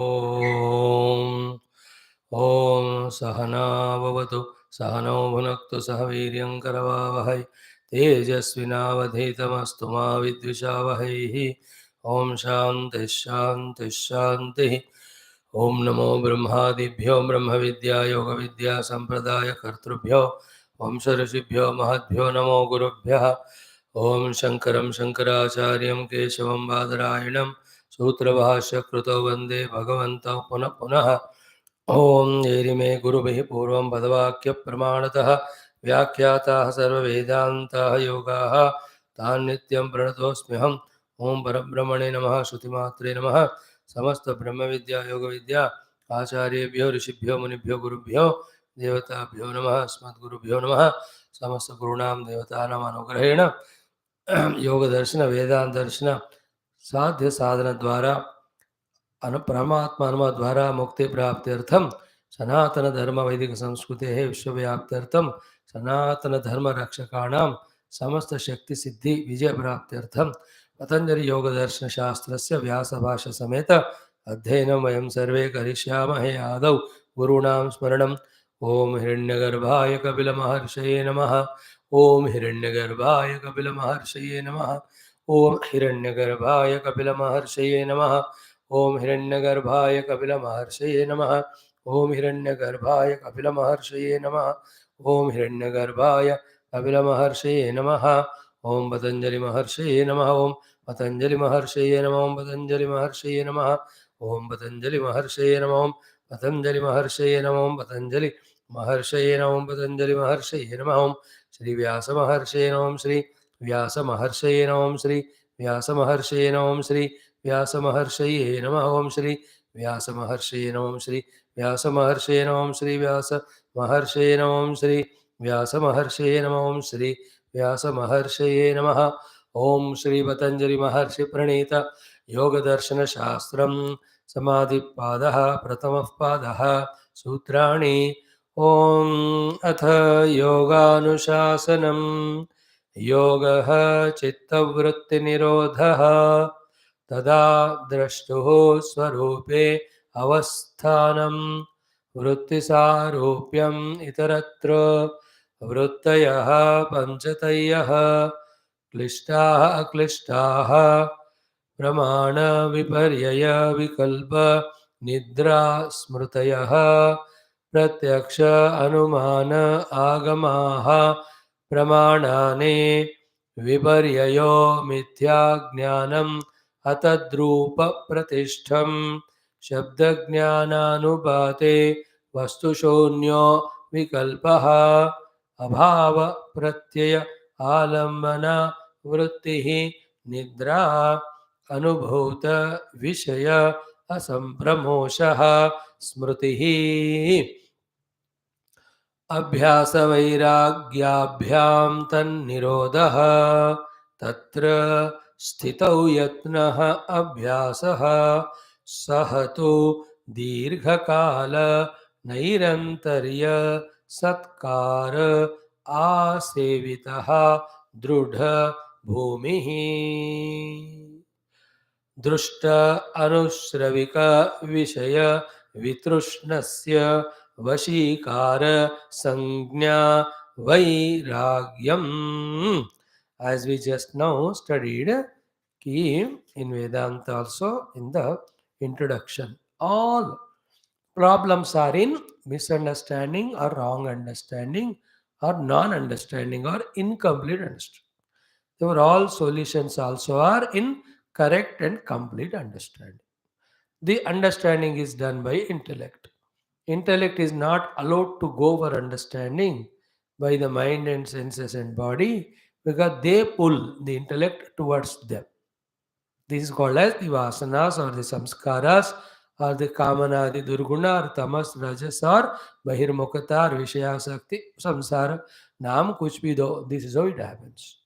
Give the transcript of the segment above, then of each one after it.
ॐ ॐ सहना भवतु सहनौ भुनक्तु सह वीर्यं करवावहै तेजस्विनावधीतमस्तु मा विद्विषावहैः ॐ शान्तिः शान्तिः शान्तिः ॐ नमो ब्रह्मादिभ्यो ब्रह्मविद्या योगविद्या सम्प्रदायकर्तृभ्यो वंशऋषिभ्यो महद्भ्यो नमो गुरुभ्यः ॐ शङ्करं शङ्कराचार्यं केशवं बादरायणं सूत्रभाष्यकृतौ वन्दे भगवन्तौ पुनः पुनः ॐ एरिमे गुरुभिः पूर्वं पदवाक्यप्रमाणतः व्याख्याताः सर्ववेदान्ताः योगाः तान् नित्यं प्रणतोऽस्म्यहम् ॐ परब्रह्मणे नमः श्रुतिमात्रे नमः समस्तब्रह्मविद्या योगविद्या आचार्येभ्यो ऋषिभ्यो मुनिभ्यो गुरुभ्यो देवताभ्यो नमः अस्मद्गुरुभ्यो नमः समस्तगुरूणां देवतानाम् अनुग्रहेण योगदर्शन वेदान्तदर्शन साध्य साधन द्वारा परमात्मा अनुमति द्वारा मुक्ति प्राप्त्यर्थम सनातन धर्म वैदिक संस्कृते विश्वव्याप्त्यर्थम सनातन धर्म रक्षकाणां समस्त शक्ति सिद्धि विजय प्राप्त्यर्थम पतंजलि योग दर्शन शास्त्रस्य व्यास भाष्य समेत अध्ययनं वयं सर्वे करिष्यामहे आदौ गुरूणां स्मरणम् ओम हिरण्यगर्भाय कपिलमहर्षये नमः ओम हिरण्यगर्भाय कपिलमहर्षये नमः ओम हिरण्यगर्भाय कपिलमहर्षये नमः ओम हिरण्यगर्भाय कपिलमहर्षये नमः ओम हिरण्यगर्भाय कपिलमहर्षये नमः ओम हिरण्यगर्भाय कपिलमहर्षये नमः ओम पतंजलि महर्षये नमः ओम पतंजलि महर्षये नमः ओम पतंजलि महर्षये नमः ओम पतंजलि महर्षये नमः ओम पतंजलि महर्षये नमः ओम पतंजलि महर्षये नमः ओम पतंजलि महर्षये नमः ओम श्री व्यास महर्षये नमः ओम श्री व्यास महर्षये नमः ओम श्री व्यास महर्षये नमः ओम श्री व्यास महर्षये नमः ओम श्री व्यास महर्षये नमः ओम श्री व्यास महर्षये नमः ओम श्री व्यास महर्षये नमः ओम श्री व्यास महर्षये नमः ओम श्री व्यास महर्षये नमः ओम श्री पतंजलि महर्षि प्रणीत योग दर्शन शास्त्रम समाधिपादः प्रथमः पादः सूत्राणि ओम अथ योगानुशासनम् योगः चित्तवृत्तिनिरोधः तदा द्रष्टुः स्वरूपे अवस्थानं वृत्तिसारूप्यम् इतरत्र वृत्तयः पञ्चतयः क्लिष्टाः अक्लिष्टाः प्रमाणविपर्यय विकल्प निद्रा स्मृतयः प्रत्यक्ष अनुमान आगमाः प्रमाणानि विपर्ययो मिथ्याज्ञानम् अतद्रूपप्रतिष्ठं शब्दज्ञानानुपाते वस्तुशून्यो विकल्पः अभावप्रत्यय आलम्बन वृत्तिः निद्रा अनुभूत विषय असंप्रमोषः स्मृतिः अभ्यासवैराग्याभ्यां तन्निरोधः तत्र स्थितौ यत्नः अभ्यासः सह तु दीर्घकाल नैरन्तर्य सत्कार आसेवितः दृढ भूमिः दृष्ट अनुश्रविक विषय वितृष्णस्य वशीकार संज्ञा वैराग्यम्. As we just now studied in Vedanta also in the introduction, all problems are in misunderstanding or wrong understanding or non-understanding or incomplete understanding. All solutions also are in correct and complete understanding. The understanding is done by intellect. Intellect is not allowed to go over understanding by the mind and senses and body because they pull the intellect towards them. This is called as the vasanas or the samskaras or the kamana, the durguna or tamas, rajas or bahirmukata or vishayasakti, samsara, naam kuch bhi do. This is how it happens.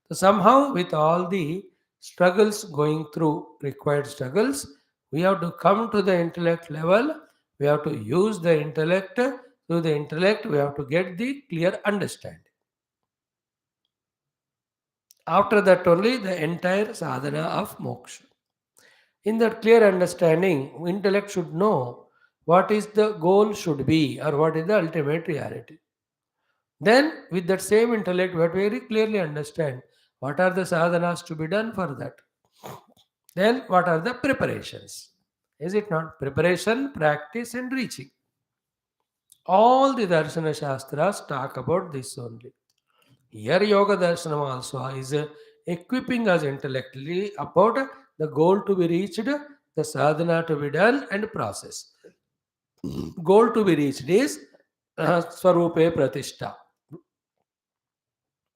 So somehow with all the struggles going through, required struggles, we have to come to the intellect level. We have to use the intellect. Through the intellect, we have to get the clear understanding. After that only the entire sadhana of moksha. In that clear understanding, intellect should know what is the goal should be or what is the ultimate reality. Then, with that same intellect, we have to very clearly understand what are the sadhanas to be done for that. Then, what are the preparations? Is it not? Preparation, practice, and reaching. All the Darshana Shastras talk about this only. Here, Yoga Darshanam also is equipping us intellectually about the goal to be reached, the sadhana to be done, and process. Goal to be reached is Swarupe Pratishta.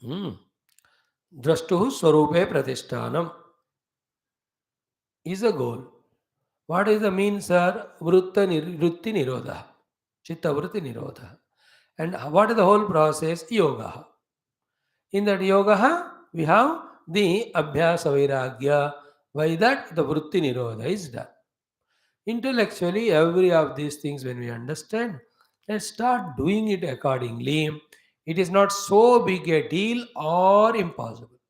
Drashtuhu Swarupe Pratishtanam is a goal. What is the mean, sir? Vritti Nirodha. Chitta Vritti Nirodha. And what is the whole process? Yoga. In that yoga, we have the Abhyasa Vairagya. By that, the Vritti Nirodha is done. Intellectually, every of these things, when we understand, let's start doing it accordingly. It is not so big a deal or impossible.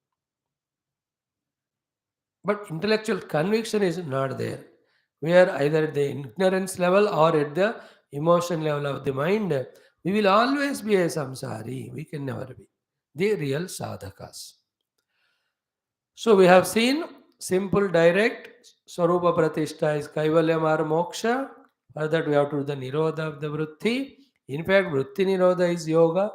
But intellectual conviction is not there. We are either at the ignorance level or at the emotion level of the mind. We will always be a samsari. We can never be the real sadhakas. So we have seen simple, direct. Swarupa Pratishtha is Kaivalyam or Moksha. For that we have to do the Nirodha of the Vrutti. In fact, Vrutti Nirodha is Yoga.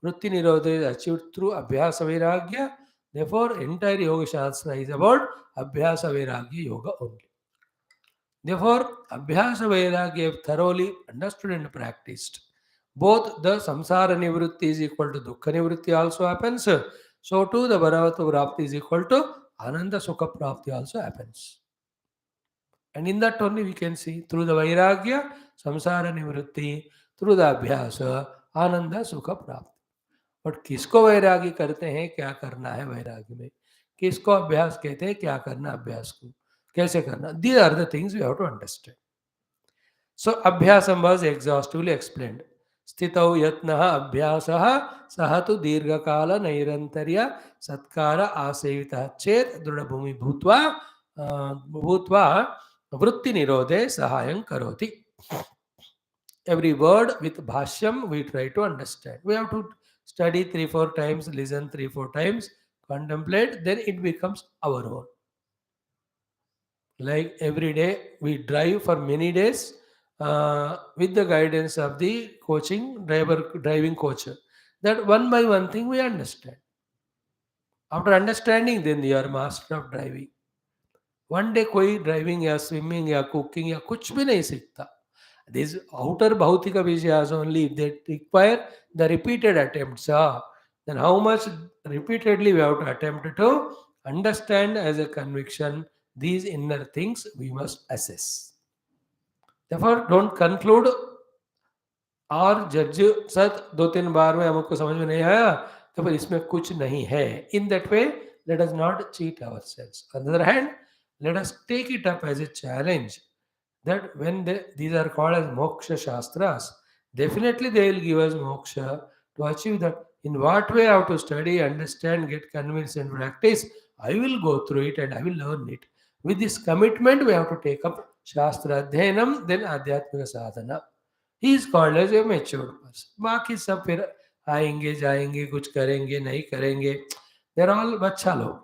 Vrutti Nirodha is achieved through Abhyasa Vairagya. Therefore, entire Yoga Shastra is about Abhyasa Vairagya Yoga only. Therefore, Abhyasa Vairagya, if thoroughly understood and practiced, both the Samsara Nivritti is equal to Dukkha Nivritti also happens. So too the Bharavata Prapti is equal to Ananda Sukha Prapti also happens. And in that only we can see through the Vairagya, Samsara Nivritti, through the Abhyasa, Ananda Sukha Prapti. But किसको वैरागी करते हैं, क्या करना है वैरागी में, किसको अभ्यास कहते हैं, क्या करना अभ्यास को कैसे करना, these are the things we have to understand. So abhyasam was exhaustively explained. Sthitau yatnah abhyasah sahatu dirghakala nairantarya satkara asevitah chet drudabhumi bhutva vritti nirodhe sahayam karoti. Every word with bhashyam we try to understand. We have to study 3-4 times, listen 3-4 times, contemplate, then it becomes our own. Like every day we drive for many days with the guidance of the driving coach. That one by one thing we understand. After understanding, then you are master of driving. One day कोई driving या swimming या cooking या कुछ भी नहीं सीखता. These outer bhautika vishayas only, if they require the repeated attempts, then how much repeatedly we have to attempt to understand as a conviction these inner things we must assess. Therefore, don't conclude और जज सत 2-3 बार में हमको समझ में नहीं आया तो फिर इसमें कुछ नहीं है. In that way, let us not cheat ourselves. On the other hand, let us take it up as a challenge that when these are called as moksha shastras, definitely they will give us moksha. To achieve that, in what way I have to study, understand, get convinced and practice, I will go through it and I will learn it. With this commitment, we have to take up shastra adhyanam, then adhyatmika sadhana. He is called as a matured person. बाकी सब फिर आएंगे जाएंगे कुछ करेंगे नहीं करेंगे. They're all बच्चा लोग.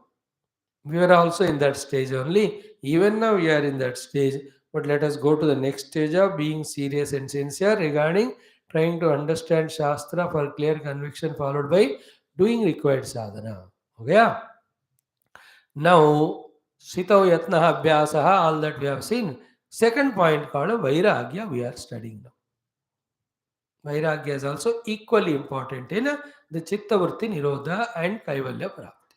We were also in that stage only. Even now we are in that stage. But let us go to the next stage of being serious and sincere regarding trying to understand Shastra for clear conviction, followed by doing required sadhana. Okay? Now, Sitau Yatnaha Abhyasaha, all that we have seen. Second point called Vairagya, we are studying now. Vairagya is also equally important in the Chittavritti Nirodha and Kaivalya Prapti.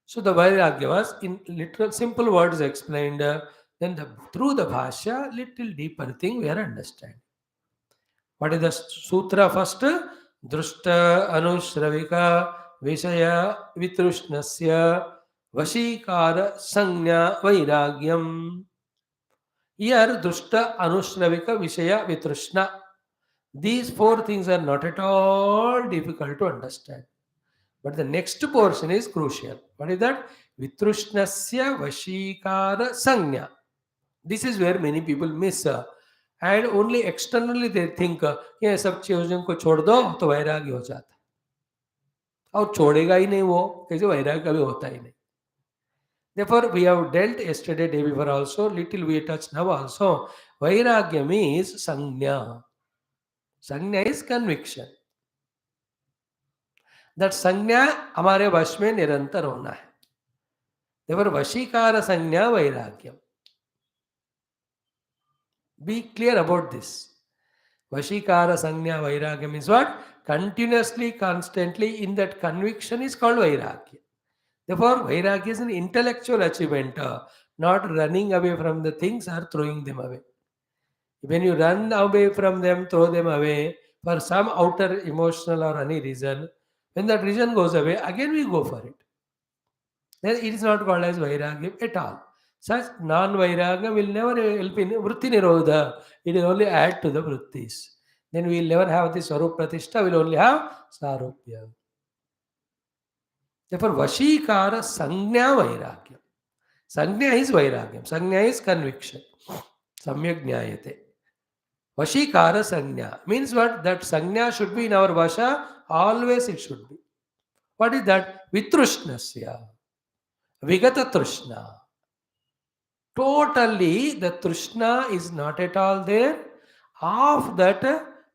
So the Vairagya was in literal simple words explained. Then through the Bhashya, little deeper thing we are understanding. What is the sutra first? Drushta Anushravika Vishaya Vitrushnasya Vashikara Sanya Vairagyam. Here, Drushta Anushravika Vishaya Vitrushna. These 4 things are not at all difficult to understand. But the next portion is crucial. What is that? Vitrushnasya Vashikara Sanya. This is where many people miss. And only externally they think ये सब चीजों को छोड़ दो तो वैराग्य हो जाता है, और छोड़ेगा ही नहीं वो, कैसे वैराग्य कभी होता ही नहीं. Therefore, we have dealt yesterday, day before also, little we touched now also. Vairagyam is sanya. Sanya is conviction. That sanya हमारे वश में निरंतर होना है. Therefore, वशीकार संज्ञा वैराग्यम. Be clear about this. Vashikara Sanya Vairagyam is what? Continuously, constantly in that conviction is called Vairagya. Therefore, Vairagya is an intellectual achievement, not running away from the things or throwing them away. When you run away from them, throw them away for some outer emotional or any reason, when that reason goes away, again we go for it. Then it is not called as Vairagyam at all. Such non-Vairagya will never help in Vritti Nirodha. It will only add to the Vrutthis. Then we will never have this Sarup Pratishtha, we will only have Sarupya. Therefore, Vashikara Sanya Vairagyam. Sanya is Vairagyam. Sanya is conviction. Samyak Jnayate. Vashikara Sanya means what? That Sanya should be in our Vasha, always it should be. What is that? Vitrushnasya. Vigata Trushna. Totally, the Trishna is not at all there. Of that,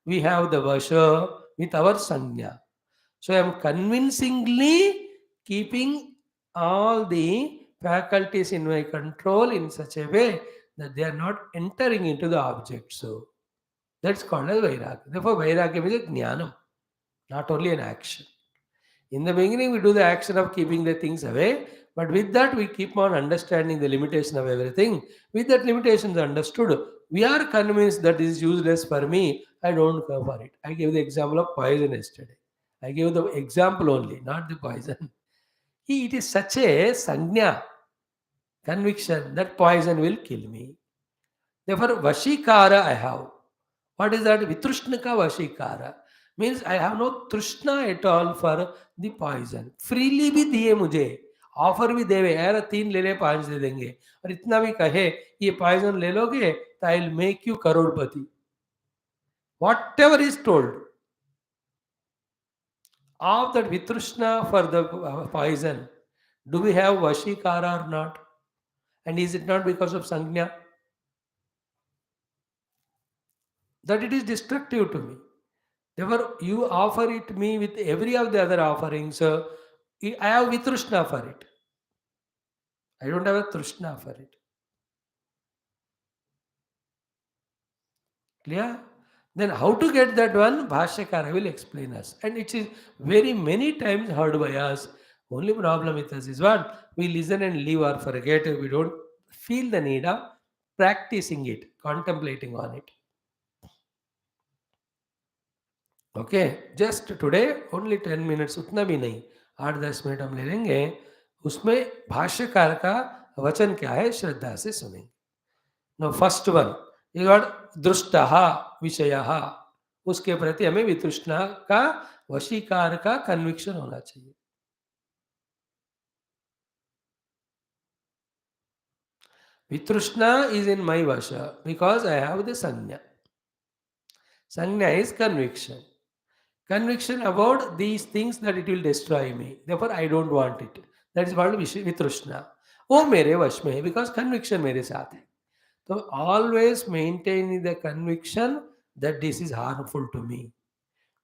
we have the Vasha with our Sanya. So, I am convincingly keeping all the faculties in my control in such a way that they are not entering into the object. So, that's called as Vairagya. Therefore, Vairagya is a Jnanam, not only an action. In the beginning, we do the action of keeping the things away, but with that, we keep on understanding the limitation of everything. With that limitation understood, we are convinced that this is useless for me. I don't go for it. I gave the example of poison yesterday. I gave the example only, not the poison. It is such a sanya, conviction that poison will kill me. Therefore, Vashikara I have. What is that? Vitrushnaka Vashikara. Means I have no trishna at all for the poison. Freely भी दिए मुझे, offer भी देवे, यार 3 ले ले 5 दे देंगे, और इतना भी कहे ये पॉइजन ले लोगे तो I will make you Crorepati. Whatever is told of that vitrushna for the poison, do we have Vashikara or not? And is it not because of Sangnya that it is destructive to me? Therefore, you offer it me with every of the other offerings. I have vitrushna for it. I don't have a trushna for it. Clear? Then how to get that one? Bhashyakara will explain us. And it is very many times heard by us. Only problem with us is what? We listen and leave or forget. We don't feel the need of practicing it, contemplating on it. Okay, just today only 10 minutes, उतना भी नहीं, 8-10 minute हम ले लेंगे. उसमें भाष्यकार का वचन क्या है श्रद्धा से सुनेंगे. No first one is what? दृष्टः विषयः. उसके प्रति हमें वितृष्णा का, वशीकार का कन्विक्शन होना चाहिए. वितृष्णा is in my vasha because I have the sanya. Sanya is conviction. Conviction about these things that it will destroy me. Therefore, I don't want it. That is called Vitrushna. वो मेरे वश में है because conviction मेरे साथ है. So always maintain the conviction that this is harmful to me,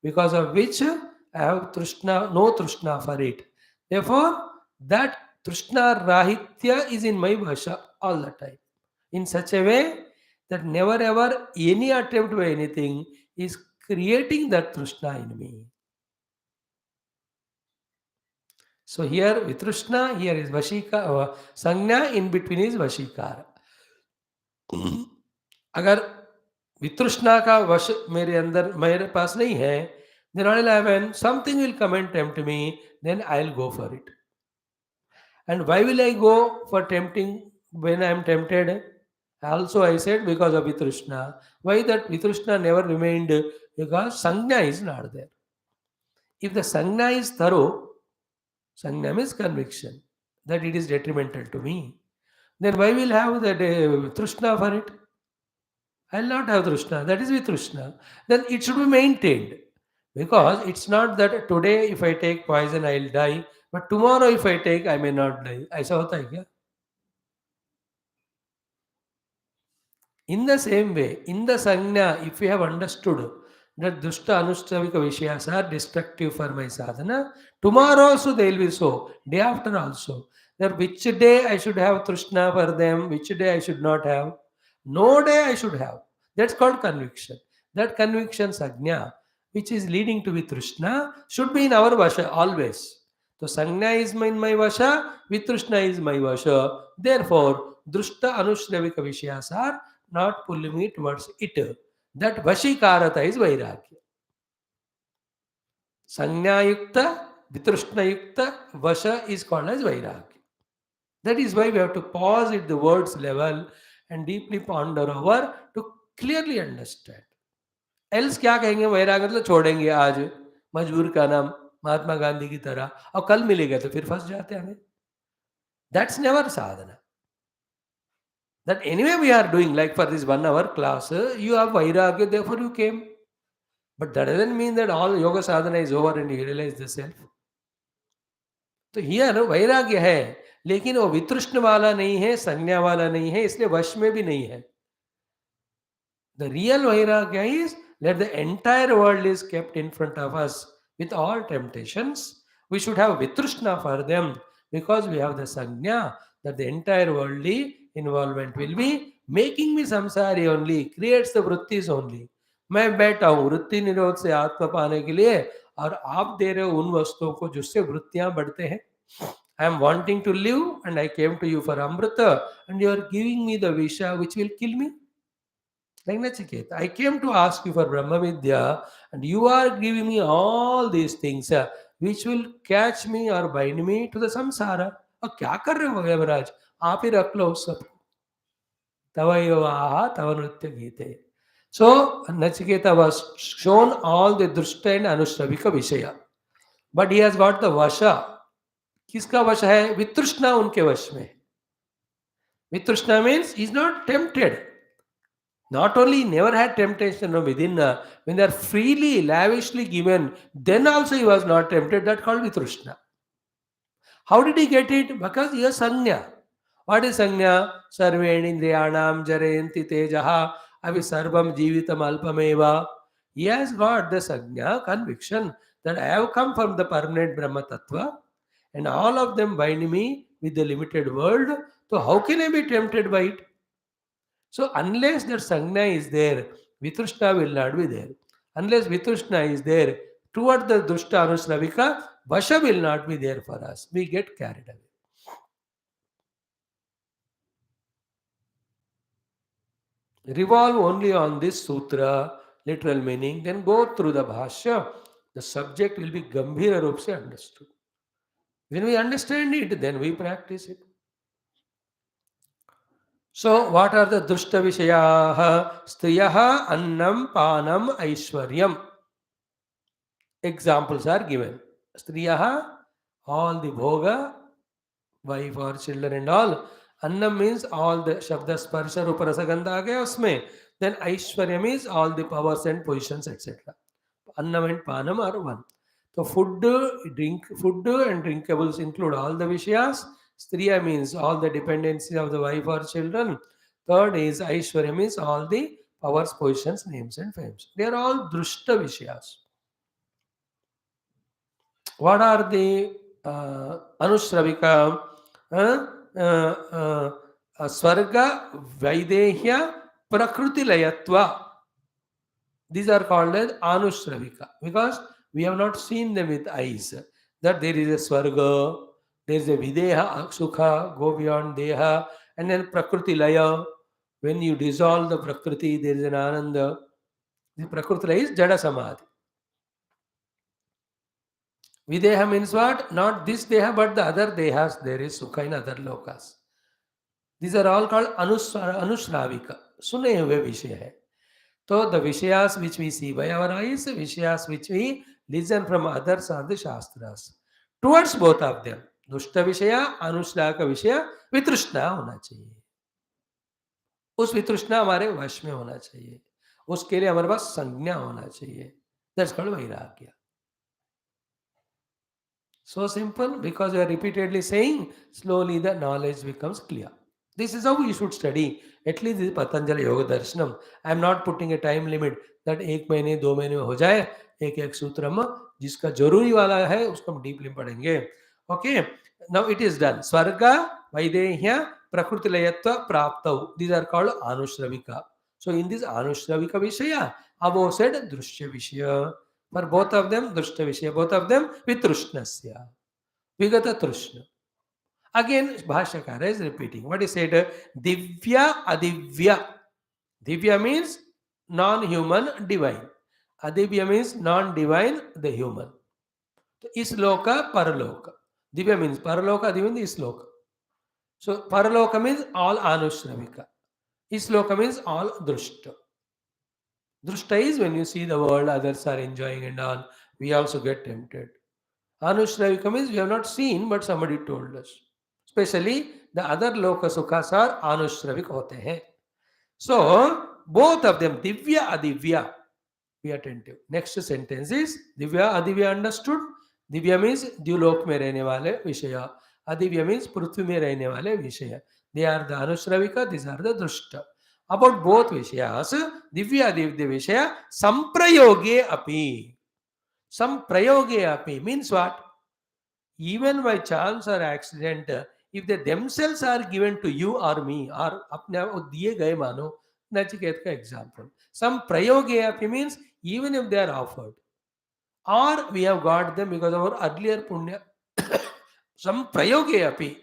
because of which I have trishna, no trishna for it. Therefore, that trishna rahitya is in my vasha all the time, in such a way that never ever any attempt by anything is creating that trishna in me. So here Vitrushna, here is Vashika, Sanya, in between is Vashikara. अगर वितृष्णा का वश मेरे अंदर, मेरे पास नहीं है, then all will happen, something will come and tempt me, then I'll go for it. And why will I go for tempting when I am tempted? Also I said because of Vitrushna. Why that Vitrushna never remained? Because Sangna is not there. If the Sangna is thorough, Sangna means conviction that it is detrimental to me. Then why will have that trishna for it? I will not have trishna. That is with trishna. Then it should be maintained. Because it's not that today if I take poison I will die, but tomorrow if I take I may not die. ऐसा होता है क्या? In the same way, in the Sangha, if we have understood that Dushta Anushravika Vishayas are destructive for my sadhana, tomorrow also they will be so, day after also. That which day I should have Trishna for them, which day I should not have. No day I should have. That's called conviction. That conviction, Sagna, which is leading to Vitrishna, should be in our Vasha always. So Sangha is in my Vasha, Vitrishna is my Vasha. Therefore, Drushta Anushravika Vishayas are not pulling me towards it. That Vashikarata is Vairagya. Sanyayukta, Vitrushnayukta, Vasha is called as Vairagya. That is why we have to pause at the words level and deeply ponder over to clearly understand. Else क्या कहेंगे वैराग्य मतलब छोड़ेंगे आज मजबूर का नाम महात्मा गांधी की तरह और कल मिलेगा तो फिर फंस जाते हैं हमें. That's never sadhana. That anyway we are doing, like for this 1 hour class, you have vairagya, therefore you came. But that doesn't mean that all yoga sadhana is over and you realize the self. तो here वैराग्य है लेकिन वो वितृष्ण वाला नहीं है, संज्ञा वाला नहीं है, इसलिए वश में भी नहीं है. The real vairagya is that the entire world is kept in front of us with all temptations. We should have vitrushna for them because we have the sanya that the entire worldly involvement will be making me samsari only, creates the vrutthis only. मैं बैठा हूँ वृत्ति निरोध से आत्मा पाने के लिए और आप दे रहे हो उन वस्तुओं को जिससे वृत्तियां बढ़ते हैं. I am wanting to live and I came to you for amrita and you are giving me the visha which will kill me. Like Nachiketa, I came to ask you for Brahma Vidya and you are giving me all these things which will catch me or bind me to the samsara. अब क्या कर रहे हो यमराज? आप ही रख लो सब. तवैवाहा तव नृत्य गीते. So Nachiketa was shown all the drushta and anushravika vishaya. But he has got the vasha. किसका वश है? वितृष्णा उनके वश में. वितृष्णा means he is not tempted. Not only never had temptation within, when they are freely, lavishly given, then also he was not tempted. That called Vitrushna. How did he get it? Because he has Sanya. What is Sanya? Sarvenindriyanam Jarayanti Tejaha Avi Sarvam Jivitam Alpameva. He has got the Sanya conviction that I have come from the permanent Brahma Tattva and all of them bind me with the limited world. So how can I be tempted by it? So unless that Sangna is there, Vitrushna will not be there. Unless Vitrushna is there, toward the Dushta Anusravika, Vasha will not be there for us. We get carried away. Revolve only on this sutra, literal meaning, then go through the Bhashya. The subject will be Gambhira Rup se understood. When we understand it, then we practice it. So, what are the dushta vishayaha? Striyaha, annam, panam, aishwaryam. Examples are given. Striyaha, all the bhoga, wife or children and all. Annam means all the shabda, sparsha, rupa, rasa, gandha aa gaya usme. Then aishwaryam is all the powers and positions, etc. Annam and panam are one. So food, food and drinkables include all the vishayas. Striya means all the dependencies of the wife or children. Third is Aishwarya means all the powers, positions, names and fames. They are all drushta vishayas. What are the Anushravika? Swarga, Vaidehya, Prakriti Layatva. These are called as Anushravika because we have not seen them with eyes. That there is a Swarga, there is a Videha, Sukha, go beyond Deha, and then Prakriti Laya. When you dissolve the Prakriti, there is an Ananda. The Prakriti Laya is Jada Samadhi. Videha means what? Not this Deha, but the other Dehas. There is Sukha in other lokas. These are all called Anushravika. Sune hue Vishaya hai. So the Vishayas which we see by our eyes, Vishayas which we listen from others are the Shastras. Towards both of them. दुष्ट विषय, अनुश्रावक विषय वितृष्णा होना चाहिए। उस वितृष्णा हमारे वश में होना चाहिए, उसके लिए हमारे पास संज्ञा होना चाहिए। दैट्स कॉल्ड वैराग्य। So simple, because you are repeatedly saying, slowly the knowledge becomes clear. This is how you should study. At least this is Patanjali Yoga Darshanam. I am not putting a time limit that 1 महीने 2 महीने में हो जाए एक एक सूत्र में, जिसका जरूरी वाला है उसको हम डीपली पढ़ेंगे. Okay, now it is done. Swarga, Vaidehya, Prakriti Layatva, Praptau. These are called Anushravika. So in this Anushravika Vishaya, above said Drushya Vishaya. For both of them, Drushya Vishaya, both of them with Trushnasya. Vigata Trushna. Again, Bhashyakara is repeating. What he said? Divya Adivya. Divya means non-human, divine. Adivya means non-divine, the human. So, Isloka, Paraloka. Divya means Paraloka, Adivya means Isloka. So, Paraloka means all Anushravika. Isloka means all Drushta. Drushta is when you see the world, others are enjoying and all, we also get tempted. Anushravika means we have not seen, but somebody told us. Especially the other loka sukhas are anushravik hote hain. So both of them, divya adivya, be attentive. Next sentence is divya adivya understood. Divya means द्युलोक में रहने वाले विषय. Adivya means पृथ्वी में रहने वाले विषय. They are the anushravika, these are the drushta. About both vishayas, divya adivya vishaya samprayoge api. Samprayoge api means what? Even by chance or accident, if they themselves are given to you or me, or अपने आप को दिए गए मानो, नचिकेत का example. Some prayoge api means even if they are offered, or we have got them because of our earlier punya. Some prayoge api.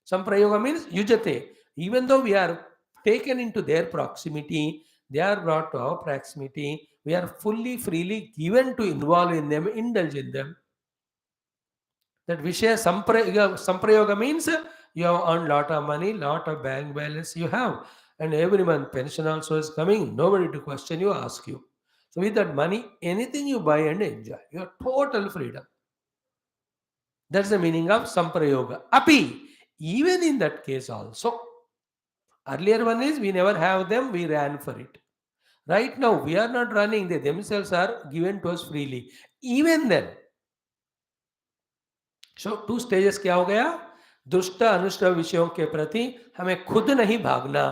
Some prayoga means yujate. Even though we are taken into their proximity, they are brought to our proximity, we are fully, freely given to involve in them, indulge in them. That Vishaya Samprayoga means you have earned lot of money, lot of bank balance you have, and every month pension also is coming, nobody to question you, ask you. So with that money, anything you buy and enjoy, you have total freedom. That's the meaning of Samprayoga. Api, even in that case also, earlier one is we never have them, we ran for it. Right now, we are not running, they themselves are given to us freely. Even then, so 2 stages क्या हो गया? दुष्ट अनुष्ट विषयों के प्रति हमें खुद नहीं भागना.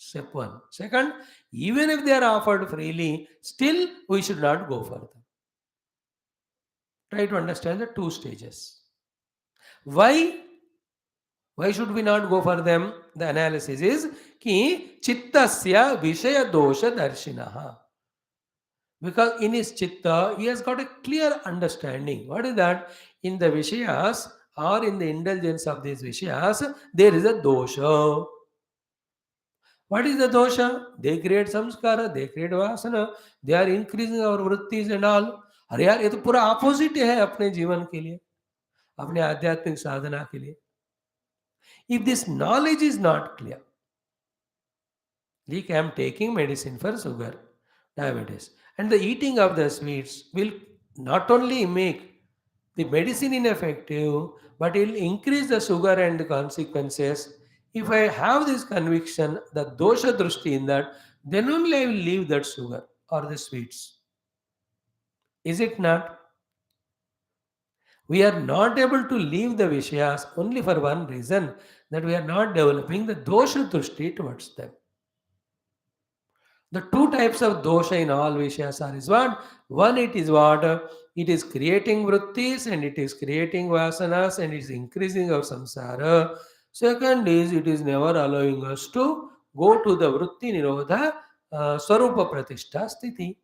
Step 1. Second, even if they are offered freely, still we should not go for them. Try to understand the 2 stages. Why should we not go for them? The analysis is कि चित्तस्य विषय दोष दर्शिनः. Because in his chitta, he has got a clear understanding. What is that? In the Vishayas or in the indulgence of these Vishayas, there is a dosha. What is the dosha? They create samskara, they create vasana, they are increasing our Vrutthis and all. अरे यार ये तो पूरा opposite है अपने जीवन के लिए, अपने आध्यात्मिक साधना के लिए. If this knowledge is not clear, like I am taking medicine for sugar, diabetes, and the eating of the sweets will not only make the medicine ineffective, but it will increase the sugar and the consequences. If I have this conviction, the dosha drushti in that, then only I will leave that sugar or the sweets. Is it not? We are not able to leave the Vishayas only for one reason, that we are not developing the dosha drushti towards them. The 2 types of dosha in all Vishayas are is what? One, it is what? It is creating Vrutthis and it is creating Vasanas and it is increasing our samsara. Second is, it is never allowing us to go to the Vrutti Nirodha Swarupa Pratishtha Sthiti.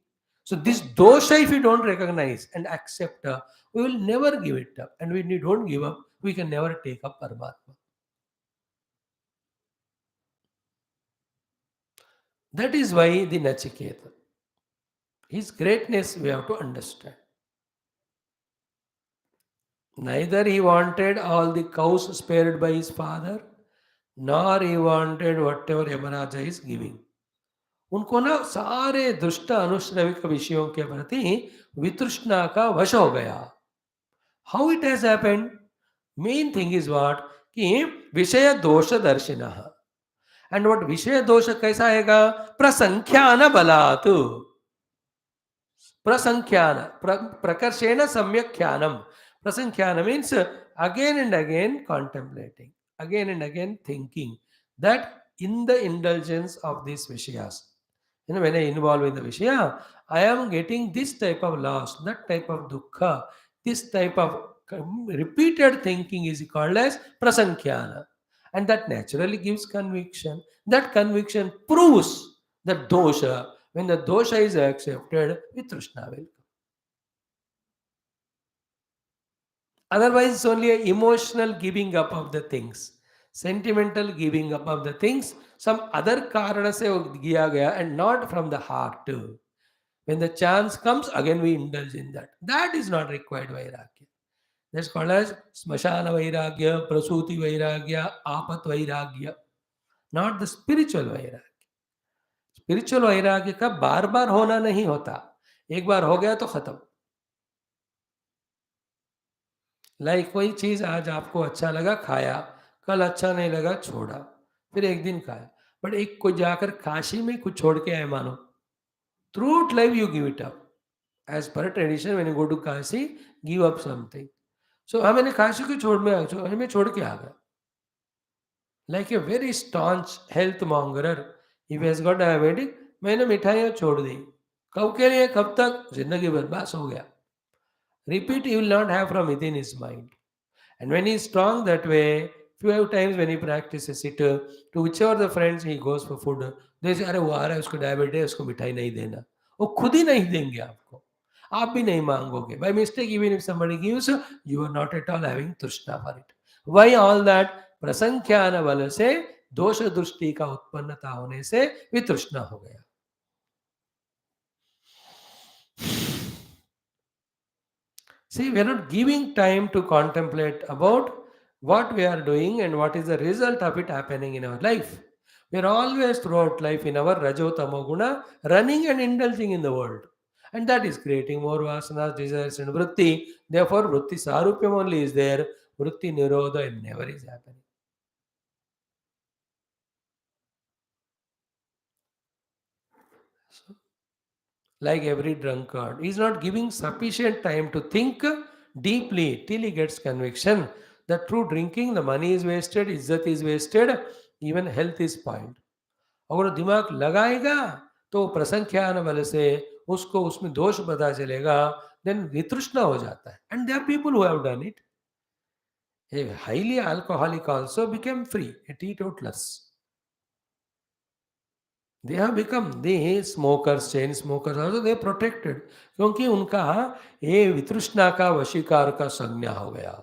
So this dosha, if we don't recognize and accept, we will never give it up. And when we don't give up, we can never take up Paramatma. That is why the Nachiketa, his greatness we have to understand. Neither he wanted all the cows spared by his father, nor he wanted whatever Yamaraja is giving. उनको ना सारे दुष्ट अनुश्रविक विषयों के प्रति वितृष्णा का वश हो गया. How it has happened? Main thing is what? कि विषय दोष दर्शिनः. And what विषय दोष कैसा आएगा? प्रसंख्यान बलात्. Prasankhyan, prakarshena samyakhyanam. Prasankhyanam means again and again contemplating, again and again thinking that in the indulgence of these Vishayas. When I involve in the Vishaya, I am getting this type of loss, that type of dukkha, this type of repeated thinking is called as prasankhyana. And that naturally gives conviction. That conviction proves the dosha. When the dosha is accepted, Vitrishna will come. Otherwise, it's only an emotional giving up of the things, sentimental giving up of the things. Some other karana se wo kiya gaya and not from the heart. When the chance comes, again we indulge in that. That is not required vairagya. That's called as smashana vairagya, prasuti vairagya, apat vairagya. Not the spiritual vairagya. Spiritual वैराग्य का बार बार होना नहीं होता. एक बार हो गया तो खत्म. लाइक कोई चीज आज आपको अच्छा लगा खाया, कल अच्छा नहीं लगा छोड़ा, फिर एक दिन खाया, बट एक कोई जाकर काशी में कुछ छोड़ के आए मानो, throughout life you give it up. As per tradition when you go to Kashi, give up something. So हाँ, मैंने काशी को मैं छोड़ के आ गया. Like a very staunch health monger, if has got diabetic, मैंने मिठाइयाँ छोड़ दी. कब के लिए? कब तक? जिंदगी भर. बस हो गया. Repeat he will not have from within his mind. And when he is strong that way, few times when he practices it, to whichever the friends he goes for food, they say, अरे वो आ रहा है, उसको diabetes है, उसको मिठाई नहीं देना. वो खुद ही नहीं देंगे आपको, आप भी नहीं मांगोगे. By mistake, even if somebody gives, you are not at all having trishna for it. Why all that? प्रसंख्यान बल से दोष दृष्टि का उत्पन्नता होने से वितृष्णा हो गया. See, we are not giving time to contemplate about what we are doing and what is the result of it happening in our life. We are always throughout life in our Rajotamo Guna running and indulging in the world. And that is creating more vasanas, desires, and vritti. Therefore, vritti sarupyam only is there. Vritti nirodha never is happening. So, like every drunkard, he is not giving sufficient time to think deeply till he gets conviction that through drinking the money is wasted, izzat is wasted, even health is spoiled. अगर वो दिमाग लगाएगा तो प्रसंख्यान बल से उसको उसमें दोष पता चलेगा, देन वितृष्णा हो जाता है. And there are people who have done it. A highly alcoholic also became free, a teetotalers. They have become the smokers, chain smokers also they protected, क्योंकि उनका ये वितृष्णा का वशीकार का संज्ञा हो गया.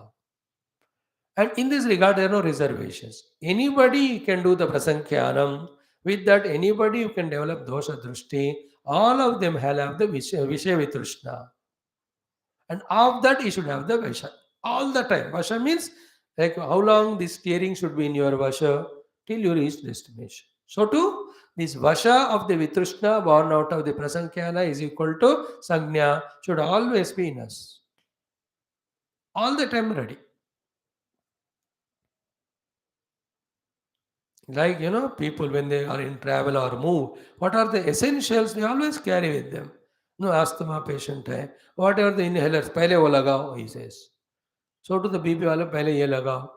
And in this regard, there are no reservations. Anybody can do the prasankhyanam. With that, anybody who can develop dosha drushti, all of them have the Vishaya Vitrishna. And of that, you should have the Vasha. All the time. Vasha means like how long this steering should be in your Vasha till you reach destination. So too, this Vasha of the Vitrishna born out of the prasankhyana is equal to Sangnya should always be in us. All the time ready. Like, people when they are in travel or move, what are the essentials they always carry with them? No, asthma patient hai, whatever the inhalers, pehle wo lagao, he says. So to the BP wala, pehle ye lagao.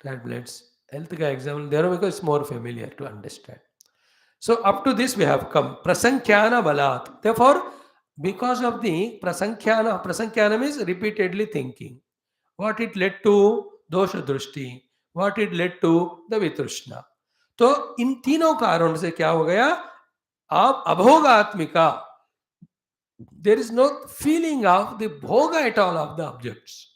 Tablets. Health ka example, there because it's more familiar to understand. So up to this we have come. Prasankyana balat. Therefore, because of the prasankyana means repeatedly thinking. What it led to? Dosha drushti. What it led to? The vitrishna. तो इन तीनों कारणों से क्या हो गया? आप अभोग आत्मिका. There is no feeling of the bhoga at all of the objects.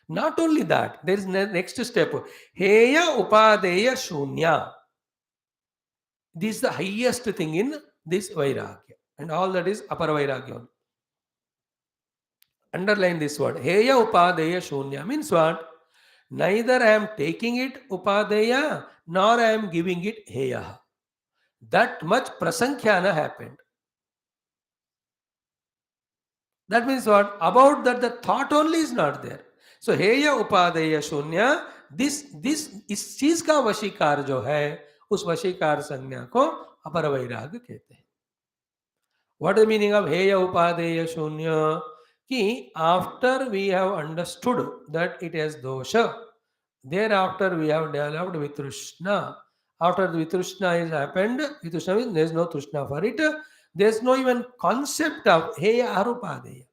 Not only that, there is next step. Heya upadeya shunya. This is the highest thing in this vairagya. And all that is apara vairagya. Underline this word. Heya upadeya shunya means what? Neither I am taking it upadeya, nor I am giving it heya. That much prasankyana happened. That means what? About that the thought only is not there. सो हेय उपादेय शून्य, this इस चीज का वशीकार जो है, उस वशीकार संज्ञा को अपर वैराग्य कहते हैं. व्हाट इज मीनिंग ऑफ हेय उपादेय शून्य? कि after we have understood that it has दोष, thereafter we have developed vitrushna. After the vitrushna is happened, vitrushna means there is no trishna for it. There is no even concept of heya or upadeya.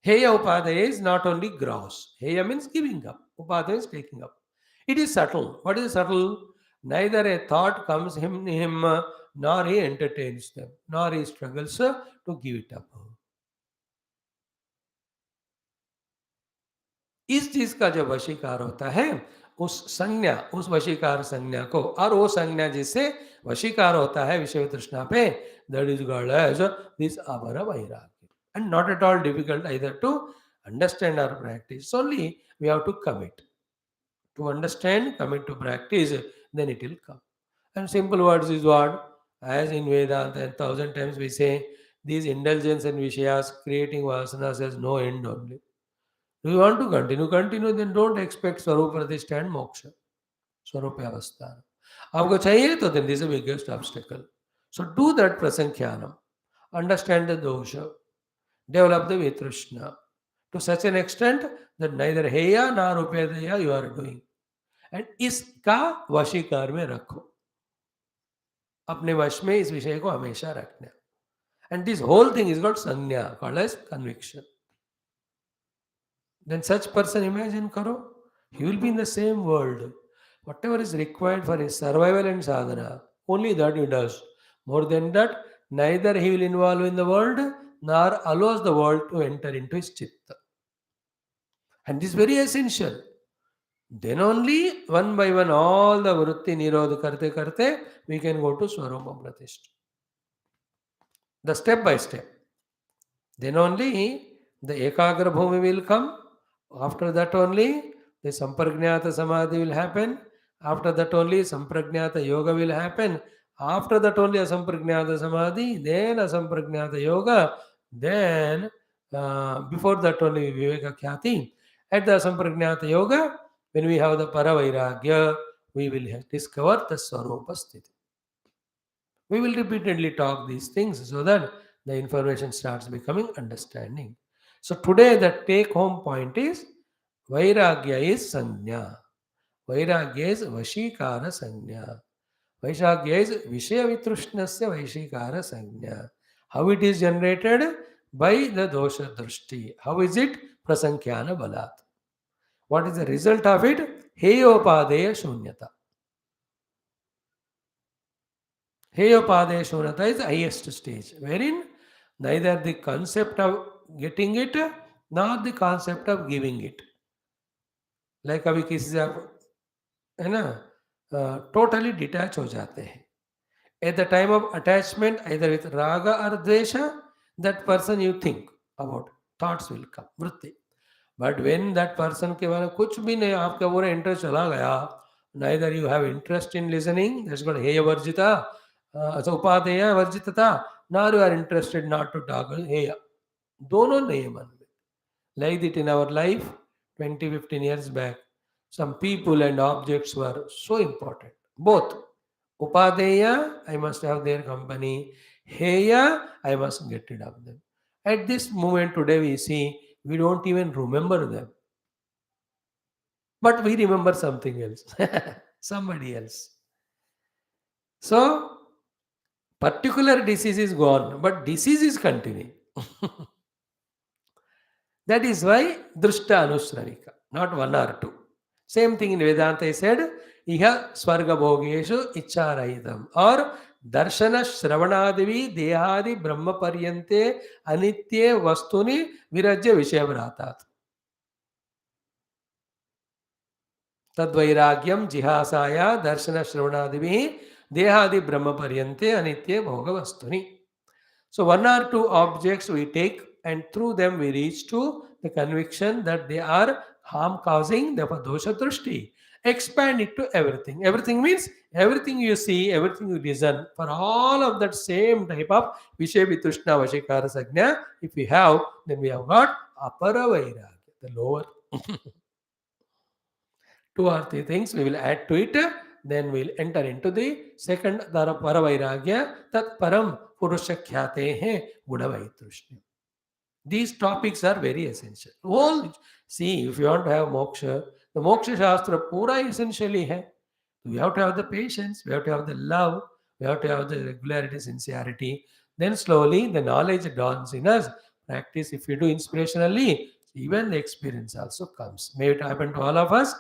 Heya upadaya is not only gross. Heya means giving up. Upadaya is taking up. It is subtle. What is subtle? Neither a thought comes him nor he entertains them, nor he struggles to give it up. इस चीज का जो वशीकार होता है, उस संज्ञा, उस वशीकार संज्ञा को, और वो संज्ञा जिससे वशीकार होता है विषय तृष्णा पे, that is called as this upper वैराग्य. And not at all difficult either to understand और practice. Only we have to commit to understand, commit to practice, then it will come. And simple words is what? As in Vedanta, 1,000 times we say, these indulgence and vishayas, creating vasanas has no end only. Do you want to continue? Continue, then don't expect Swarup Pratishta and Moksha. Swarup Avastana. आपको चाहिए तो then this is the biggest obstacle. So do that prasankhyanam. Understand the dosha. Develop the vitrishna. To such an extent that neither heya nor upadaya you are doing. And इसका वशीकार में रखो. अपने वश में इस विषय को हमेशा रखना. And this whole thing is called sanya, called as conviction. Then such person, imagine karo, he will be in the same world. Whatever is required for his survival and sadhana, only that he does. More than that, neither he will involve in the world, nor allows the world to enter into his chitta. And this is very essential. Then only one by one all the vritti nirodha karte we can go to Swarupa Pratishta. The step by step. Then only the Ekagra Bhumi will come. After that only the Samprajnata Samadhi will happen. After that only Samprajnata Yoga will happen. After that only Asamprajnata Samadhi, then Asamprajnata Yoga, then before that only Viveka Khyati. At the Asamprajnata Yoga, when we have the Paravairagya, we will discover the Swarupa Sthiti. We will repeatedly talk these things so that the information starts becoming understanding. So today the take home point is Vairagya is Sanya. Vairagya is Vashikara Sanya. Vairagya is Vishaya Vitrushnasya Vashikara Sanya. How it is generated? By the dosha drishti. How is it? Prasankhyanam balat. What is the result of it? Heyopadeya shunyata. Heyopadeya shunyata is the highest stage, wherein neither the concept of getting it nor the concept of giving it. Like अभी किसी से आप है ना totally detach हो जाते हैं. At the time of attachment, either with raga or dvesha, that person you think about, thoughts will come, vritti. But when that person के बारे में कुछ भी नहीं, आपका पूरा इंटरेस्ट चला गया, neither you have interest in listening, that's called heya varjita, upadeya varjitata, nor you are interested not to talk, heya. दोनों नहीं है मन में. Like that in our life, 20-15 years back, some people and objects were so important. Both. Upadeya, I must have their company. Heya, I must get rid of them. At this moment today we see, we don't even remember them. But we remember something else. Somebody else. So, particular disease is gone, but disease is continuing. That is why Drishta Anusravika, not one or two. Same thing in Vedanta is said, Iha Swarga Bhogeshu Icharahitam, or Darshana Shravanadivi Dehadi Brahma Paryante Anitye Vastuni Virajya Vishayavratat. Tadvairagyam Jihasaya Darshana Shravanadivi Dehadi Brahma Paryante Anitye Bhoga Vastuni. So one or two objects we take, and through them we reach to the conviction that they are harm causing, therefore dosha drishti. Expand it to everything. Everything means everything you see, everything you listen. For all of that same type of Vishaya Vitushna Vashikara Sagna, if we have, then we have got Apara Vairagya, the lower. Two or three things we will add to it, then we'll enter into the second Paravairagya, Tat Param Purusha Khyate Gudavaitrushnya. These topics are very essential. All see, if you want to have moksha, the moksha shastra pura essentially hai. We have to have the patience, we have to have the love, we have to have the regularity, sincerity. Then slowly the knowledge dawns in us. Practice, if you do inspirationally, even the experience also comes. May it happen to all of us.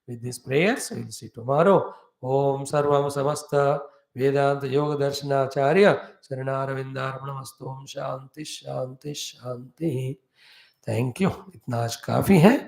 With these prayers, we will see tomorrow. Om Sarvam Samasta Vedanta Yoga Darshanacharya Saranaravindarmanamastu. Om Shanti Shanti Shanti. Thank you, इतना आज काफ़ी है।